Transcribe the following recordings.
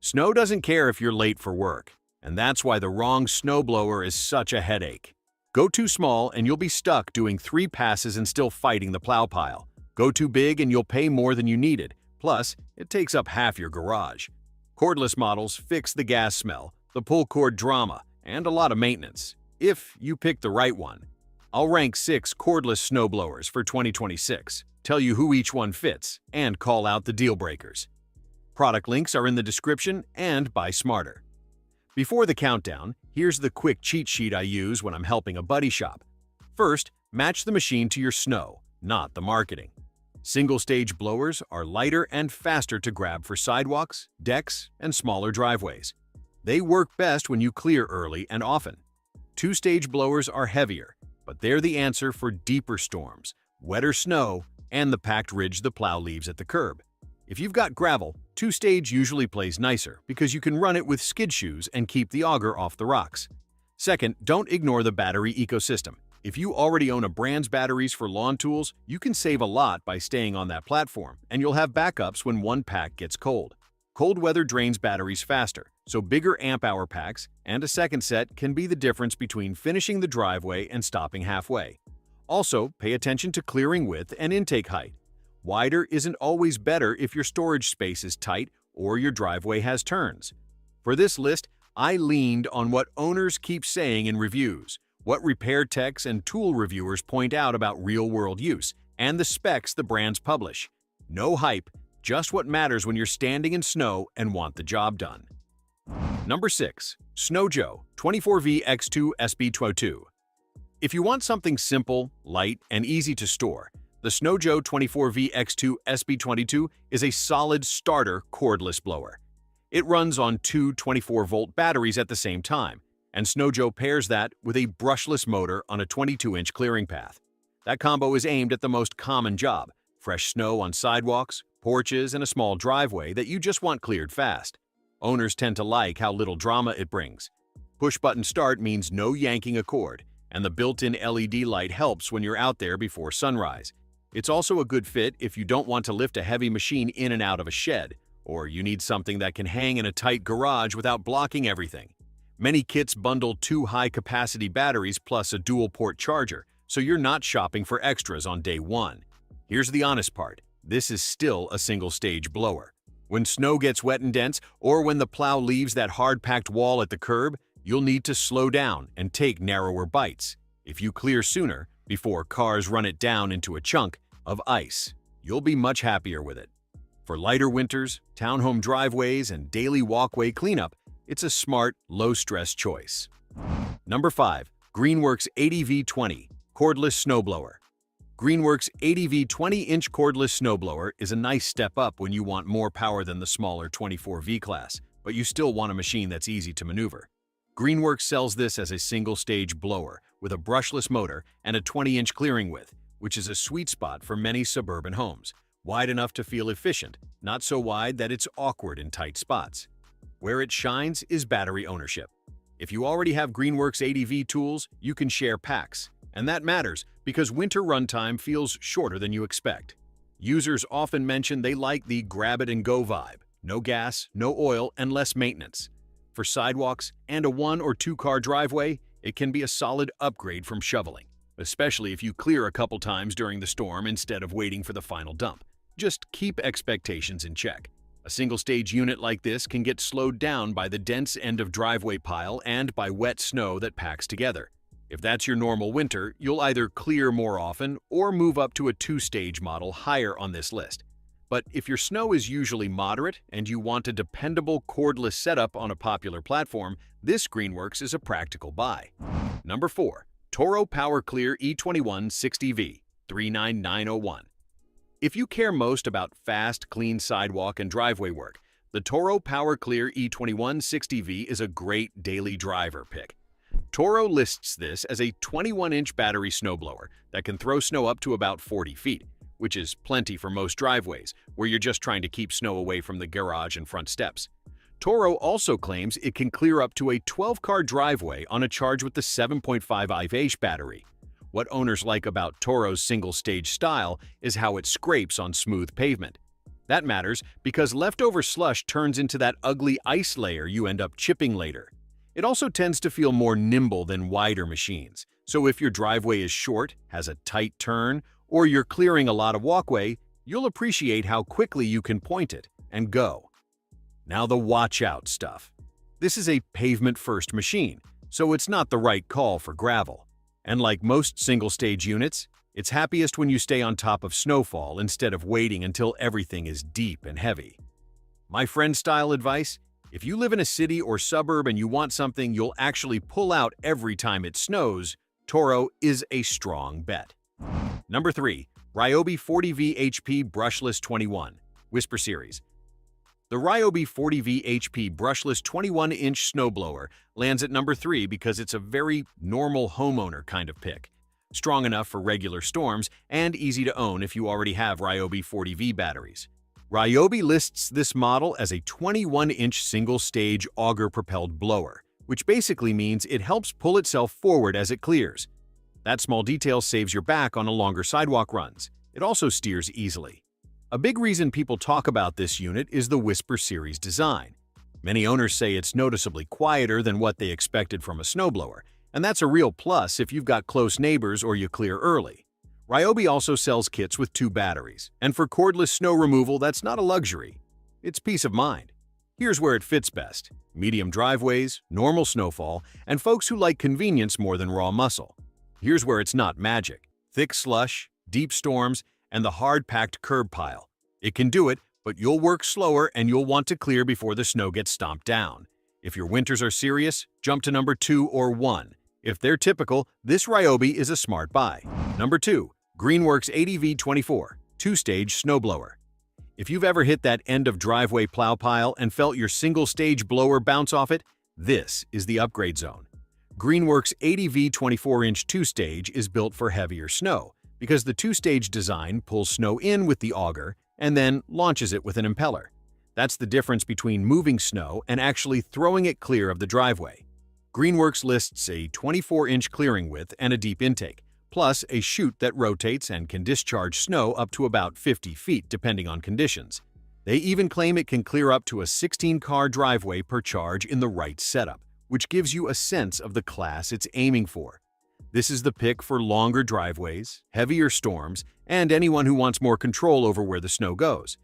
Snow doesn't care if you're late for work, and that's why the wrong snowblower is such a headache. Go too small and you'll be stuck doing 3 passes and still fighting the plow pile. Go too big and you'll pay more than you needed. Plus, it takes up half your garage. Cordless models fix the gas smell, the pull cord drama, and a lot of maintenance, if you pick the right one. I'll rank 6 cordless snow blowers for 2026, tell you who each one fits, and call out the deal breakers. Product links are in the description, and buy smarter. Before the countdown, here's the quick cheat sheet I use when I'm helping a buddy shop. First, match the machine to your snow, not the marketing. Single-stage blowers are lighter and faster to grab for sidewalks, decks, and smaller driveways. They work best when you clear early and often. 2-stage blowers are heavier, but they're the answer for deeper storms, wetter snow, and the packed ridge the plow leaves at the curb. If you've got gravel, 2-stage usually plays nicer because you can run it with skid shoes and keep the auger off the rocks. Second, don't ignore the battery ecosystem. If you already own a brand's batteries for lawn tools, you can save a lot by staying on that platform, and you'll have backups when one pack gets cold. Cold weather drains batteries faster, so bigger amp-hour packs and a second set can be the difference between finishing the driveway and stopping halfway. Also, pay attention to clearing width and intake height. Wider isn't always better if your storage space is tight or your driveway has turns. For this list, I leaned on what owners keep saying in reviews, what repair techs and tool reviewers point out about real-world use, and the specs the brands publish. No hype, just what matters when you're standing in snow and want the job done. Number 6. SnowJoe 24V X2 SB22. If you want something simple, light, and easy to store, the SnowJoe 24V X2 SB22 is a solid starter cordless blower. It runs on 2 24-volt batteries at the same time, and SnowJoe pairs that with a brushless motor on a 22-inch clearing path. That combo is aimed at the most common job, fresh snow on sidewalks, porches, and a small driveway that you just want cleared fast. Owners tend to like how little drama it brings. Push-button start means no yanking a cord, and the built-in LED light helps when you're out there before sunrise. It's also a good fit if you don't want to lift a heavy machine in and out of a shed, or you need something that can hang in a tight garage without blocking everything. Many kits bundle 2 high-capacity batteries plus a dual-port charger, so you're not shopping for extras on day 1. Here's the honest part. This is still a single-stage blower. When snow gets wet and dense, or when the plow leaves that hard-packed wall at the curb, you'll need to slow down and take narrower bites. If you clear sooner, before cars run it down into a chunk of ice, you'll be much happier with it. For lighter winters, townhome driveways, and daily walkway cleanup, it's a smart, low-stress choice. Number 5. Greenworks 80V20 Cordless Snow Blower. Greenworks 80V 20-inch cordless snow blower is a nice step up when you want more power than the smaller 24V class, but you still want a machine that's easy to maneuver. Greenworks sells this as a single-stage blower with a brushless motor and a 20-inch clearing width, which is a sweet spot for many suburban homes. Wide enough to feel efficient, not so wide that it's awkward in tight spots. Where it shines is battery ownership. If you already have Greenworks 80V tools, you can share packs, and that matters because winter runtime feels shorter than you expect. Users often mention they like the grab-it-and-go vibe, no gas, no oil, and less maintenance. For sidewalks and a 1- or 2-car driveway, it can be a solid upgrade from shoveling, especially if you clear a couple times during the storm instead of waiting for the final dump. Just keep expectations in check. A single-stage unit like this can get slowed down by the dense end of driveway pile and by wet snow that packs together. If that's your normal winter, you'll either clear more often or move up to a 2-stage model higher on this list. But if your snow is usually moderate and you want a dependable cordless setup on a popular platform, this Greenworks is a practical buy. Number 4. Toro Power Clear E21 60V 39901. If you care most about fast, clean sidewalk and driveway work, the Toro Power Clear E21 60V is a great daily driver pick. Toro lists this as a 21-inch battery snowblower that can throw snow up to about 40 feet, which is plenty for most driveways, where you're just trying to keep snow away from the garage and front steps. Toro also claims it can clear up to a 12-car driveway on a charge with the 7.5 IV battery. What owners like about Toro's single-stage style is how it scrapes on smooth pavement. That matters because leftover slush turns into that ugly ice layer you end up chipping later. It also tends to feel more nimble than wider machines, so if your driveway is short, has a tight turn, or you're clearing a lot of walkway, you'll appreciate how quickly you can point it and go. Now the watch out stuff. This is a pavement-first machine, so it's not the right call for gravel. And like most single-stage units, it's happiest when you stay on top of snowfall instead of waiting until everything is deep and heavy. My friend-style advice: if you live in a city or suburb and you want something you'll actually pull out every time it snows, Toro is a strong bet. Number 3. RYOBI 40V HP Brushless 21 Whisper Series. The RYOBI 40V HP Brushless 21-inch snowblower lands at number 3 because it's a very normal homeowner kind of pick. Strong enough for regular storms and easy to own if you already have RYOBI 40V batteries. RYOBI lists this model as a 21-inch single-stage auger-propelled blower, which basically means it helps pull itself forward as it clears. That small detail saves your back on longer sidewalk runs. It also steers easily. A big reason people talk about this unit is the Whisper Series design. Many owners say it's noticeably quieter than what they expected from a snowblower, and that's a real plus if you've got close neighbors or you clear early. RYOBI also sells kits with 2 batteries, and for cordless snow removal that's not a luxury. It's peace of mind. Here's where it fits best: medium driveways, normal snowfall, and folks who like convenience more than raw muscle. Here's where it's not magic: thick slush, deep storms, and the hard-packed curb pile. It can do it, but you'll work slower and you'll want to clear before the snow gets stomped down. If your winters are serious, jump to number 2 or 1. If they're typical, this RYOBI is a smart buy. Number 2. Greenworks 80V24 2-stage snowblower. If you've ever hit that end-of-driveway plow pile and felt your single-stage blower bounce off it, this is the upgrade zone. Greenworks 80V24-inch 2-stage is built for heavier snow because the 2-stage design pulls snow in with the auger and then launches it with an impeller. That's the difference between moving snow and actually throwing it clear of the driveway. Greenworks lists a 24-inch clearing width and a deep intake, plus a chute that rotates and can discharge snow up to about 50 feet depending on conditions. They even claim it can clear up to a 16-car driveway per charge in the right setup, which gives you a sense of the class it's aiming for. This is the pick for longer driveways, heavier storms, and anyone who wants more control over where the snow goes.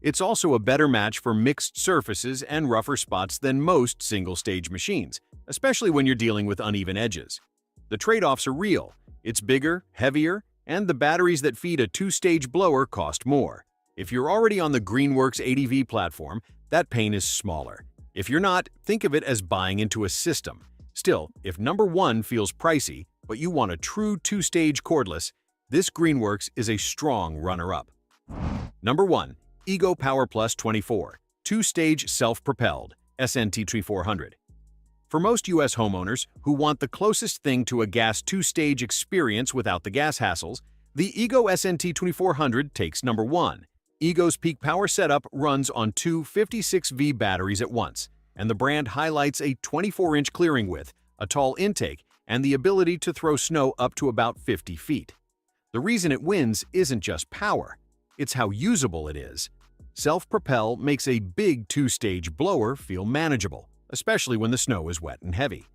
It's also a better match for mixed surfaces and rougher spots than most single-stage machines, especially when you're dealing with uneven edges. The trade-offs are real. It's bigger, heavier, and the batteries that feed a 2-stage blower cost more. If you're already on the Greenworks 80V platform, that pain is smaller. If you're not, think of it as buying into a system. Still, if number 1 feels pricey, but you want a true 2-stage cordless, this Greenworks is a strong runner-up. Number 1. Ego Power Plus 24 2-stage self-propelled SNT3400. For most US homeowners who want the closest thing to a gas 2-stage experience without the gas hassles, the Ego SNT2400 takes number 1. Ego's peak power setup runs on 2 56V batteries at once, and the brand highlights a 24-inch clearing width, a tall intake, and the ability to throw snow up to about 50 feet. The reason it wins isn't just power, it's how usable it is. Self-Propel makes a big 2-stage blower feel manageable, especially when the snow is wet and heavy.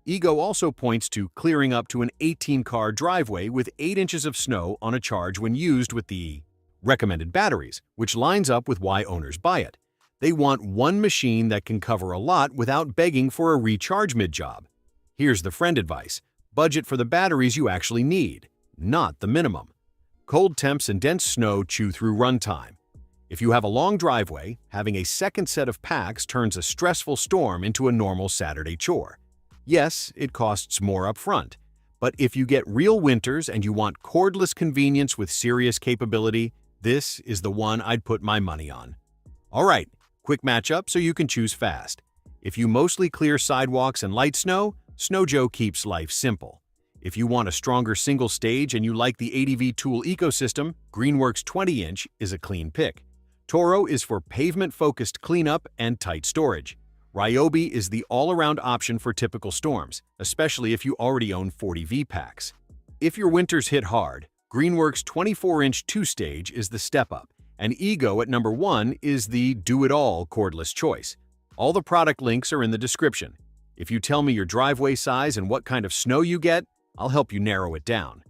Ego also points to clearing up to an 18-car driveway with 8 inches of snow on a charge when used with the recommended batteries, which lines up with why owners buy it. They want one machine that can cover a lot without begging for a recharge mid-job. Here's the friend advice: budget for the batteries you actually need, not the minimum. Cold temps and dense snow chew through runtime. If you have a long driveway, having a second set of packs turns a stressful storm into a normal Saturday chore. Yes, it costs more up front, but if you get real winters and you want cordless convenience with serious capability, this is the one I'd put my money on. Alright, quick matchup so you can choose fast. If you mostly clear sidewalks and light snow, Snow Joe keeps life simple. If you want a stronger single stage and you like the 80V tool ecosystem, Greenworks 20-inch is a clean pick. Toro is for pavement-focused cleanup and tight storage. RYOBI is the all-around option for typical storms, especially if you already own 40V packs. If your winters hit hard, Greenworks 24-inch 2-stage is the step-up, And Ego at number 1 is the do-it-all cordless choice. All the product links are in the description. If you tell me your driveway size and what kind of snow you get, I'll help you narrow it down.